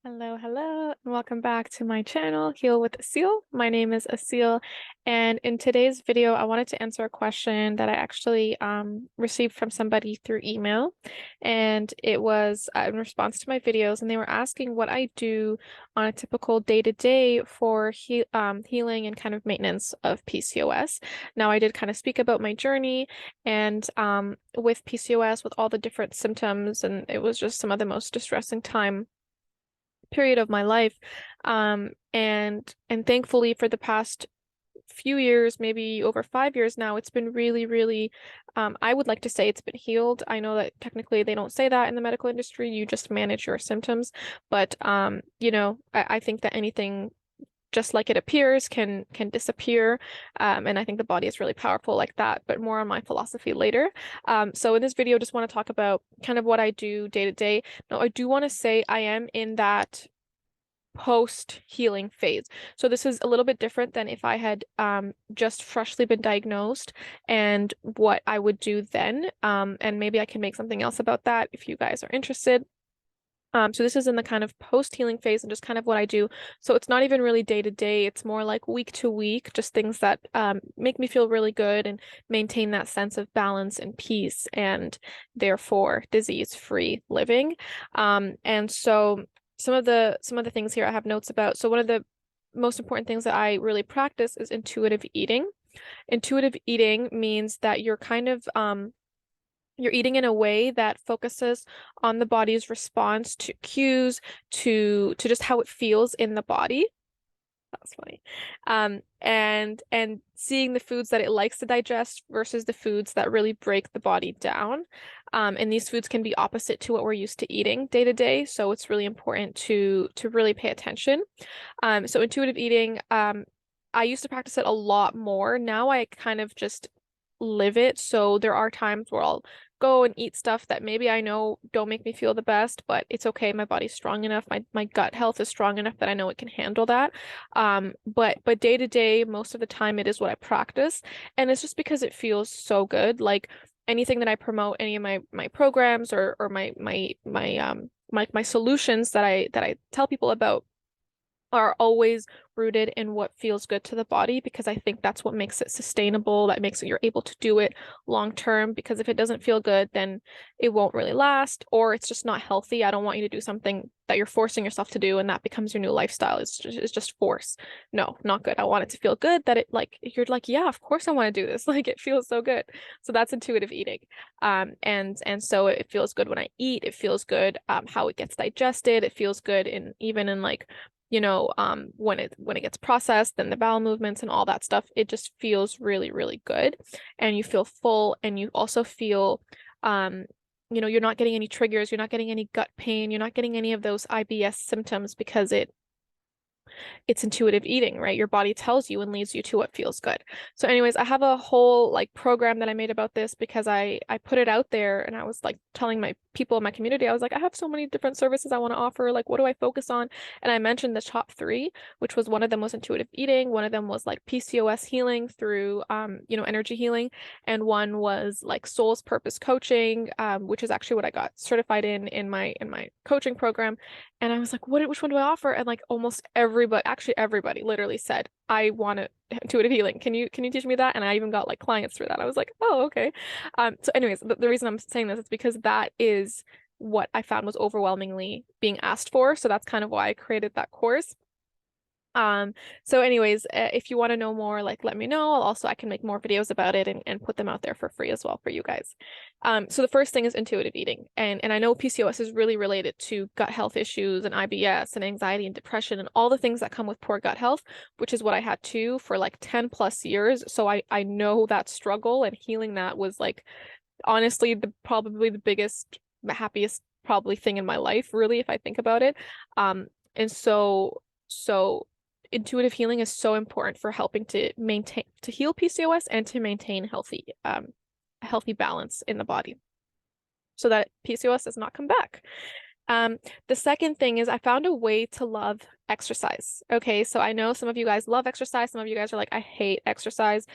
Hello, and welcome back to my channel, Heal with Asil. My name is Asil, and in today's video, I wanted to answer a question that I actually received from somebody through email, and it was in response to my videos, and they were asking what I do on a typical day-to-day for healing and kind of maintenance of PCOS. Now, I did kind of speak about my journey and with PCOS, with all the different symptoms, and it was just some of the most distressing time period of my life. And thankfully for the past few years, maybe over 5 years now, it's been really, I would like to say it's been healed. I know that technically they don't say that in the medical industry, you just manage your symptoms, but I think that anything just like it appears can disappear, and I think the body is really powerful like that, but more on my philosophy later. So in this video, just want to talk about kind of what I do day to day. Now, I do want to say I am in that post-healing phase. So this is a little bit different than if I had just freshly been diagnosed and what I would do then. And maybe I can make something else about that if you guys are interested. So this is in the kind of post-healing phase and just kind of what I do. So it's not even really day to day. It's more like week to week, just things that make me feel really good and maintain that sense of balance and peace and therefore disease-free living. And so some of the things here I have notes about. So one of the most important things that I really practice is intuitive eating. Intuitive eating means that you're kind of you're eating in a way that focuses on the body's response to cues, to just how it feels in the body. That's funny. And seeing the foods that it likes to digest versus the foods that really break the body down. And these foods can be opposite to what we're used to eating day to day. So it's really important to really pay attention. So intuitive eating, I used to practice it a lot more. Now I kind of just live it. So there are times where I'll go and eat stuff that maybe I know don't make me feel the best, but it's okay. My body's strong enough. My gut health is strong enough that I know it can handle that. But day to day, most of the time it is what I practice. And it's just because it feels so good. Like anything that I promote, any of my programs or my solutions that I tell people about are always rooted in what feels good to the body, because I think that's what makes it sustainable, that makes it you're able to do it long term, because if it doesn't feel good, then it won't really last, or it's just not healthy. I don't want you to do something that you're forcing yourself to do and that becomes your new lifestyle. It's just force. No, not good. I want it to feel good, that it like you're like, yeah, of course I want to do this. Like it feels so good. So that's intuitive eating. And so it feels good when I eat. It feels good how it gets digested. It feels good in even in like when it gets processed, then the bowel movements and all that stuff, it just feels really good, and you feel full, and you also feel you're not getting any triggers, you're not getting any gut pain, you're not getting any of those IBS symptoms, because it's intuitive eating, right? Your body tells you and leads you to what feels good. So anyways, I have a whole like program that I made about this because I put it out there, and I was like telling my people in my community, I was like, I have so many different services I want to offer. Like, what do I focus on? And I mentioned the top three, which was one of them was intuitive eating. One of them was like PCOS healing through, energy healing. And one was like soul's purpose coaching, which is actually what I got certified in my coaching program. And I was like, which one do I offer? And like almost everybody literally said, I want intuitive healing. Can you teach me that? And I even got like clients through that. I was like, oh, okay. So anyways, the reason I'm saying this is because that is what I found was overwhelmingly being asked for. So that's kind of why I created that course. So anyways, if you want to know more, like let me know. I can make more videos about it and put them out there for free as well for you guys. So the first thing is intuitive eating. And I know PCOS is really related to gut health issues and IBS and anxiety and depression and all the things that come with poor gut health, which is what I had too for like 10 plus years. So I know that struggle, and healing that was like honestly probably the biggest, happiest probably thing in my life, really, if I think about it. And so intuitive healing is so important for helping to heal PCOS and to maintain healthy balance in the body so that PCOS does not come back. The second thing is I found a way to love exercise. Okay, so I know some of you guys love exercise. Some of you guys are like, I hate exercise.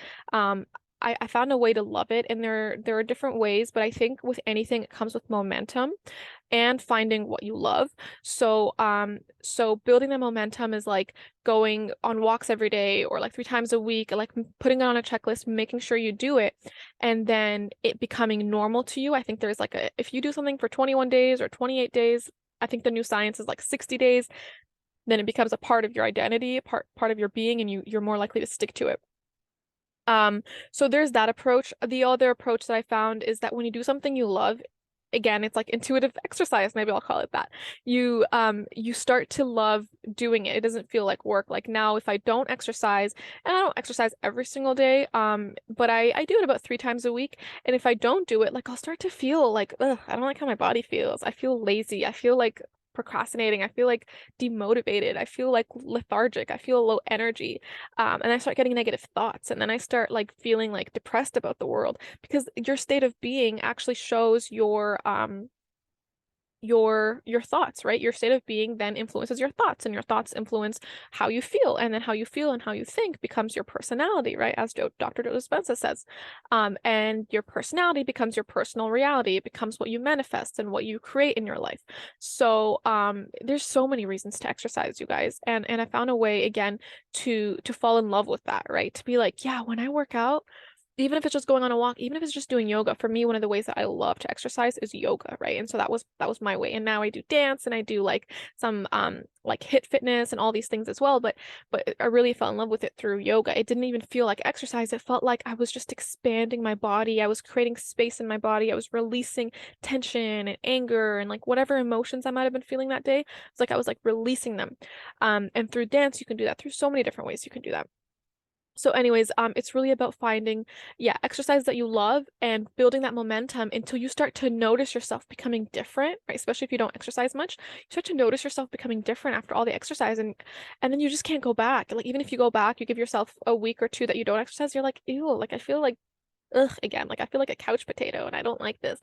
I found a way to love it, and there are different ways, but I think with anything, it comes with momentum and finding what you love. So building the momentum is like going on walks every day or like 3 times a week, like putting it on a checklist, making sure you do it, and then it becoming normal to you. I think there's like if you do something for 21 days or 28 days, I think the new science is like 60 days, then it becomes a part of your identity, part of your being, and you're more likely to stick to it. So there's that approach. The other approach that I found is that when you do something you love, again, it's like intuitive exercise, maybe I'll call it that. You start to love doing it. It doesn't feel like work. Like now, if I don't exercise, and I don't exercise every single day, but I do it about 3 times a week. And if I don't do it, like I'll start to feel like, ugh, I don't like how my body feels. I feel lazy. I feel like procrastinating. I feel like demotivated. I feel like lethargic. I feel low energy. And I start getting negative thoughts. And then I start like feeling like depressed about the world, because your state of being actually shows your thoughts, right? Your state of being then influences your thoughts, and your thoughts influence how you feel, and then how you feel and how you think becomes your personality, right? As Dr. Joe Dispenza says. And your personality becomes your personal reality. It becomes what you manifest and what you create in your life. So there's so many reasons to exercise, you guys, and I found a way again to fall in love with that, right? To be like, yeah, when I work out, even if it's just going on a walk, even if it's just doing yoga, for me, one of the ways that I love to exercise is yoga, right? And so that was my way. And now I do dance, and I do like some like HIIT fitness and all these things as well. But I really fell in love with it through yoga. It didn't even feel like exercise. It felt like I was just expanding my body. I was creating space in my body. I was releasing tension and anger and like whatever emotions I might have been feeling that day. It's like I was like releasing them. And through dance, you can do that. Through so many different ways you can do that. So anyways, it's really about finding, yeah, exercise that you love and building that momentum until you start to notice yourself becoming different, right? Especially if you don't exercise much, you start to notice yourself becoming different after all the exercise, and then you just can't go back. Like even if you go back, you give yourself a week or two that you don't exercise, you're like, ew, like I feel like ugh again, like I feel like a couch potato and I don't like this.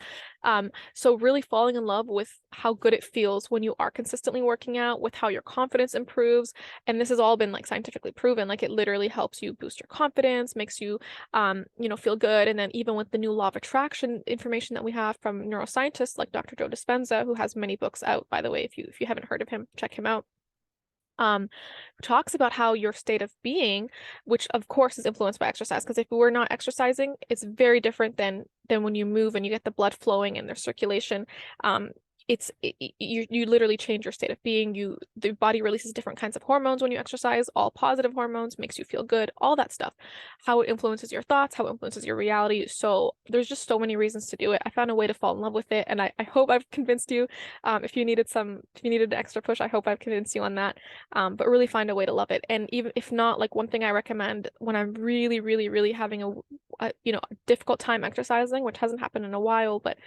So really falling in love with how good it feels when you are consistently working out, with how your confidence improves. And this has all been like scientifically proven, like it literally helps you boost your confidence, makes you feel good. And then even with the new law of attraction information that we have from neuroscientists like Dr. Joe Dispenza, who has many books out, by the way, if you haven't heard of him, check him out. um, talks about how your state of being, which of course is influenced by exercise, because if we're not exercising, it's very different than when you move and you get the blood flowing and there's circulation. Um, you literally change your state of being. The body releases different kinds of hormones when you exercise, all positive hormones, makes you feel good, all that stuff. How it influences your thoughts, how it influences your reality. So there's just so many reasons to do it. I found a way to fall in love with it, and I hope I've convinced you. If you needed an extra push, I hope I've convinced you on that. But really find a way to love it. And even if not, like one thing I recommend when I'm really, really, really having a difficult time exercising, which hasn't happened in a while, but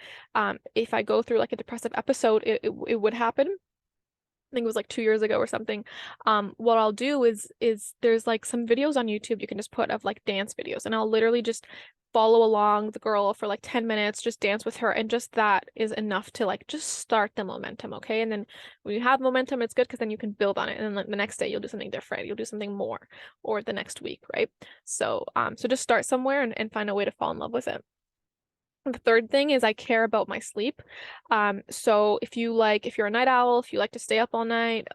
if I go through like a depressive episode, it would happen. I think it was like 2 years ago or something. What I'll do is there's like some videos on YouTube you can just put of like dance videos, and I'll literally just follow along the girl for like 10 minutes, just dance with her, and just that is enough to like just start the momentum, okay? And then when you have momentum, it's good because then you can build on it, and then like the next day you'll do something different, you'll do something more, or the next week, right? So just start somewhere and find a way to fall in love with it. The third thing is I care about my sleep. So if you're a night owl, if you like to stay up all night,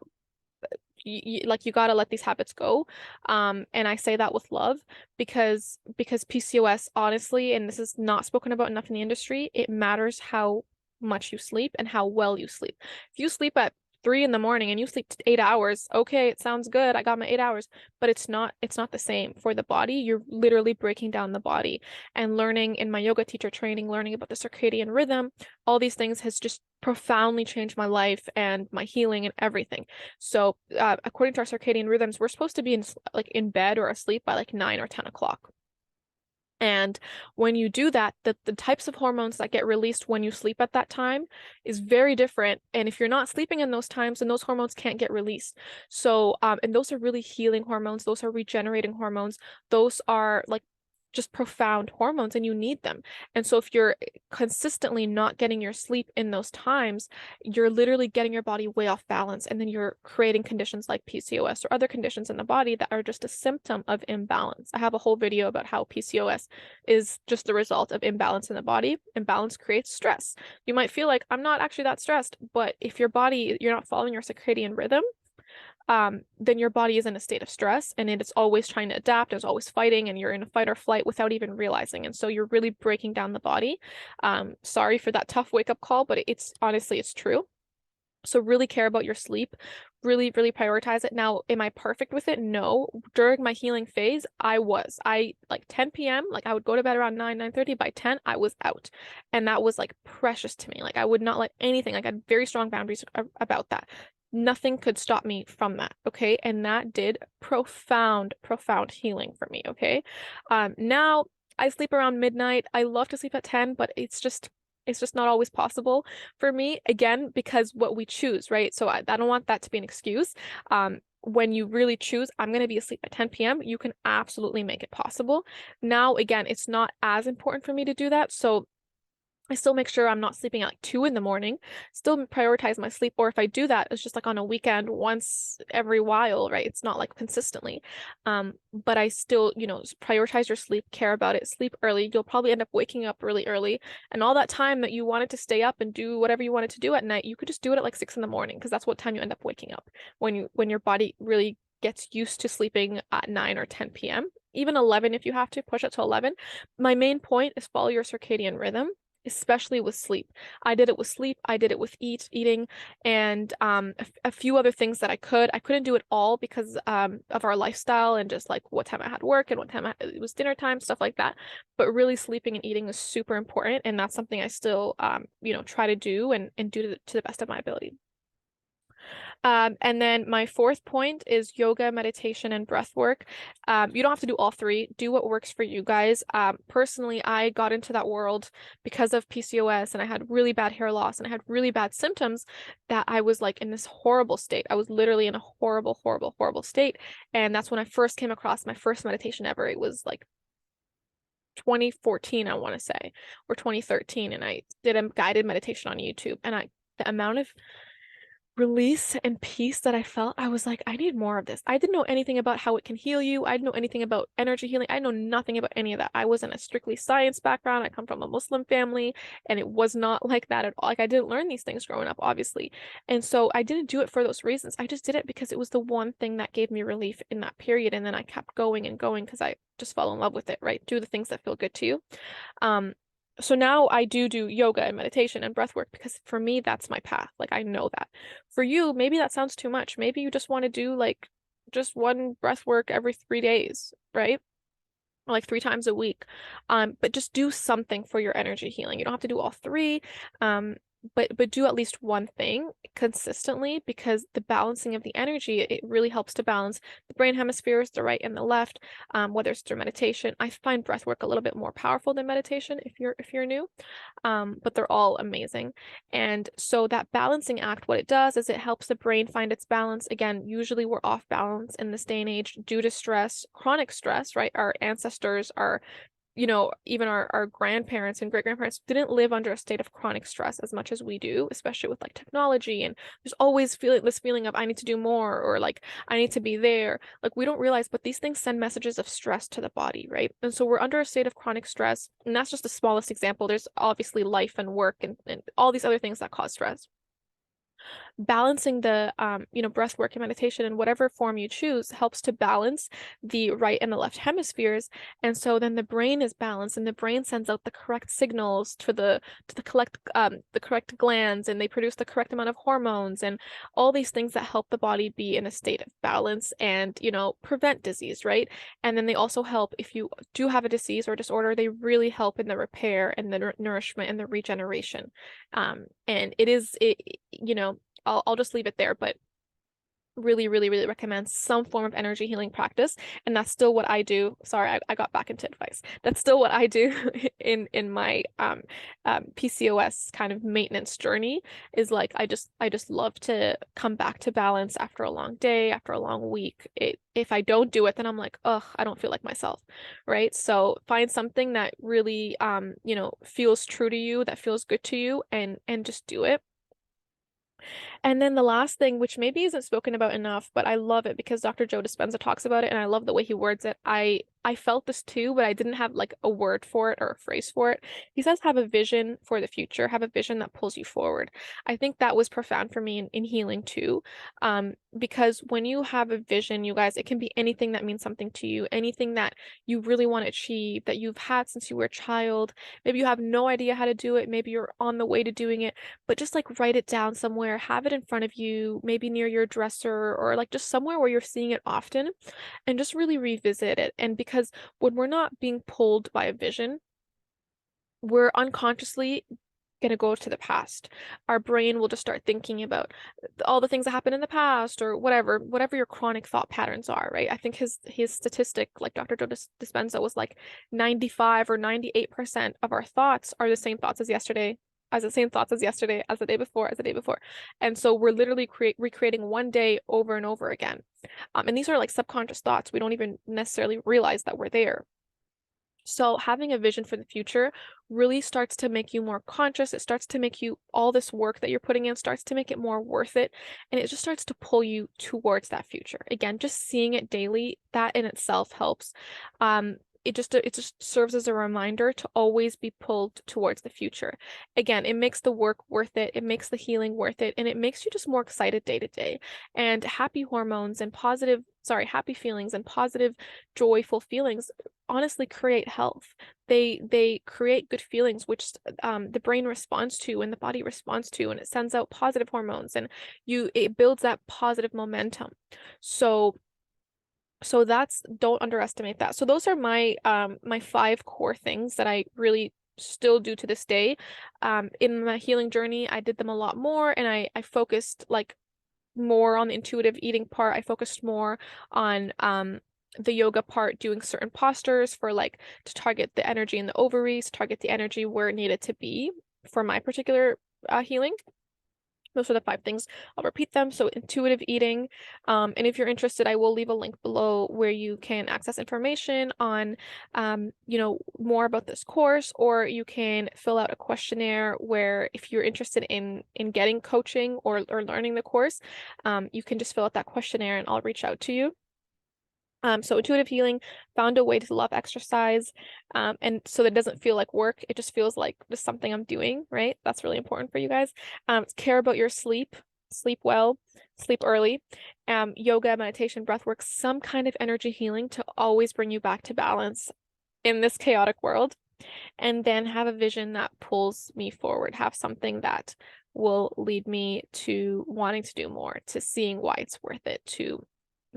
you gotta let these habits go. And I say that with love, because PCOS, honestly, and this is not spoken about enough in the industry, it matters how much you sleep and how well you sleep. If you sleep at 3 in the morning and you sleep 8 hours, okay, it sounds good. I got my 8 hours, but it's not the same for the body. You're literally breaking down the body. And learning in my yoga teacher training, learning about the circadian rhythm, all these things has just profoundly changed my life and my healing and everything. So according to our circadian rhythms, we're supposed to be in bed or asleep by like 9 or 10 o'clock. And when you do that, the types of hormones that get released when you sleep at that time is very different. And if you're not sleeping in those times, then those hormones can't get released. So, and those are really healing hormones. Those are regenerating hormones. Those are like just profound hormones and you need them. And so if you're consistently not getting your sleep in those times, you're literally getting your body way off balance. And then you're creating conditions like PCOS or other conditions in the body that are just a symptom of imbalance. I have a whole video about how PCOS is just the result of imbalance in the body. Imbalance creates stress. You might feel like I'm not actually that stressed, but if your body, you're not following your circadian rhythm, then your body is in a state of stress and it's always trying to adapt, it's always fighting, and you're in a fight or flight without even realizing. And so you're really breaking down the body. Sorry for that tough wake up call, but it's honestly, it's true. So really care about your sleep, really, really prioritize it. Now, am I perfect with it? No. During my healing phase, I like 10 p.m., like I would go to bed around 9:30. By 10, I was out. And that was like precious to me. Like I would not let anything, like I had very strong boundaries about that. Nothing could stop me from that. Okay. And that did profound, profound healing for me. Okay. Now I sleep around midnight. I love to sleep at 10, but it's just not always possible for me, again, because what we choose, right? So I don't want that to be an excuse. When you really choose, I'm going to be asleep at 10 p.m., you can absolutely make it possible. Now, again, it's not as important for me to do that. So I still make sure I'm not sleeping at like 2 in the morning, still prioritize my sleep. Or if I do that, it's just like on a weekend once every while, right? It's not like consistently. But I still, prioritize your sleep, care about it, sleep early. You'll probably end up waking up really early. And all that time that you wanted to stay up and do whatever you wanted to do at night, you could just do it at like 6 in the morning, because that's what time you end up waking up when your body really gets used to sleeping at 9 or 10 p.m., even 11 if you have to push it to 11. My main point is follow your circadian rhythm, especially with sleep. I did it with sleep. I did it with eating, and a few other things that I couldn't do it all because of our lifestyle and just like what time I had work and what time it was dinner time, stuff like that. But really sleeping and eating is super important, and that's something I still try to do and do to the best of my ability. And then my fourth point is yoga, meditation, and breath work. You don't have to do all three. Do what works for you guys. Personally, I got into that world because of PCOS, and I had really bad hair loss and I had really bad symptoms that I was like in this horrible state. I was literally in a horrible, horrible, horrible state. And that's when I first came across my first meditation ever. It was like 2014, I want to say, or 2013. And I did a guided meditation on YouTube, and the amount of release and peace that I felt, I was like, I need more of this. I didn't know anything about how it can heal you. I didn't know anything about energy healing. I know nothing about any of that. I was in a strictly science background. I come from a Muslim family, and it was not like that at all. Like I didn't learn these things growing up, obviously. And so I didn't do it for those reasons. I just did it because it was the one thing that gave me relief in that period. And then I kept going and going because I just fell in love with it, right? Do the things that feel good to you. So now I do yoga and meditation and breath work because for me, that's my path. Like I know that. For you, maybe that sounds too much. Maybe you just want to do like just one breath work every 3 days, right? Or like 3 times a week. But just do something for your energy healing. You don't have to do all three. But do at least one thing consistently, because the balancing of the energy, it really helps to balance the brain hemispheres, the right and the left, whether it's through meditation. I find breath work a little bit more powerful than meditation if you're new, but they're all amazing. And so that balancing act, what it does is it helps the brain find its balance. Again, usually we're off balance in this day and age due to stress, chronic stress, right? Our ancestors are, even our grandparents and great-grandparents didn't live under a state of chronic stress as much as we do, especially with like technology. And there's always this feeling of I need to do more, or like I need to be there. Like we don't realize, but these things send messages of stress to the body, right? And so we're under a state of chronic stress. And that's just the smallest example. There's obviously life and work and all these other things that cause stress. Balancing the breath work and meditation in whatever form you choose helps to balance the right and the left hemispheres. And so then the brain is balanced, and the brain sends out the correct signals to the correct glands, and they produce the correct amount of hormones and all these things that help the body be in a state of balance and prevent disease, right? And then they also help, if you do have a disease or disorder, they really help in the repair and the nourishment and the regeneration. And I'll just leave it there, but really, really, really recommend some form of energy healing practice. And that's still what I do. Sorry, I got back into advice. That's still what I do in my PCOS kind of maintenance journey, is like I just love to come back to balance after a long day, after a long week. If I don't do it, then I'm like, ugh, I don't feel like myself, right? So find something that really feels true to you, that feels good to you, and just do it. And then the last thing, which maybe isn't spoken about enough, but I love it because Dr. Joe Dispenza talks about it, and I love the way he words it. I felt this too, but I didn't have like a word for it or a phrase for it. He says, have a vision for the future, have a vision that pulls you forward. I think that was profound for me in healing too. Because when you have a vision, you guys, it can be anything that means something to you, anything that you really want to achieve, that you've had since you were a child. Maybe you have no idea how to do it. Maybe you're on the way to doing it, but just like write it down somewhere, have it in front of you, maybe near your dresser, or like just somewhere where you're seeing it often, and just really revisit it. And because when we're not being pulled by a vision, we're unconsciously going to go to the past. Our brain will just start thinking about all the things that happened in the past, or whatever your chronic thought patterns are, right? I think his statistic, like Dr. Joe Dispenza, was like 95 or 98% of our thoughts are the same thoughts as yesterday, as the same thoughts as yesterday, as the day before, as the day before. And so we're literally recreating one day over and over again. And these are like subconscious thoughts. We don't even necessarily realize that we're there. So having a vision for the future really starts to make you more conscious. It starts to make you, all this work that you're putting in starts to make it more worth it. And it just starts to pull you towards that future. Again, just seeing it daily, that in itself helps. It just serves as a reminder to always be pulled towards the future. Again, it makes the work worth it. It makes the healing worth it. And it makes you just more excited day to day. And happy hormones and happy feelings and positive, joyful feelings honestly create health. They create good feelings, which the brain responds to and the body responds to, and it sends out positive hormones, and it builds that positive momentum. So that's, don't underestimate that. So those are my 5 core things that I really still do to this day. In my healing journey, I did them a lot more, and I focused like more on the intuitive eating part. I focused more on the yoga part, doing certain postures for like to target the energy in the ovaries, target the energy where it needed to be for my particular healing. Those are the 5 things. I'll repeat them. So intuitive eating. And if you're interested, I will leave a link below where you can access information on, more about this course, or you can fill out a questionnaire where if you're interested in getting coaching or learning the course, you can just fill out that questionnaire and I'll reach out to you. So intuitive healing, found a way to love exercise, and so that it doesn't feel like work. It just feels like just something I'm doing, right? That's really important for you guys. Care about your sleep, sleep well, sleep early, yoga, meditation, breath work, some kind of energy healing to always bring you back to balance in this chaotic world. And then have a vision that pulls me forward, have something that will lead me to wanting to do more, to seeing why it's worth it, to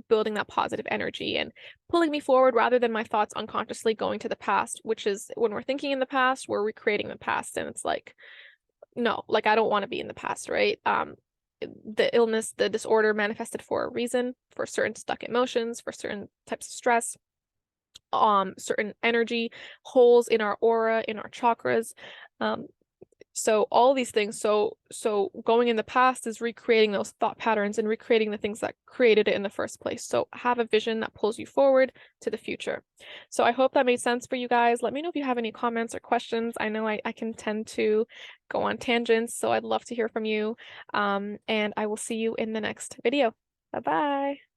building that positive energy and pulling me forward rather than my thoughts unconsciously going to the past, which is when we're thinking in the past, we're recreating the past. And it's like, no, like I don't want to be in the past, right? The illness, the disorder manifested for a reason, for certain stuck emotions, for certain types of stress, certain energy holes in our aura, in our chakras. So all these things, so going in the past is recreating those thought patterns and recreating the things that created it in the first place. So have a vision that pulls you forward to the future. So I hope that made sense for you guys. Let me know if you have any comments or questions. I know I can tend to go on tangents, so I'd love to hear from you. And I will see you in the next video. Bye-bye.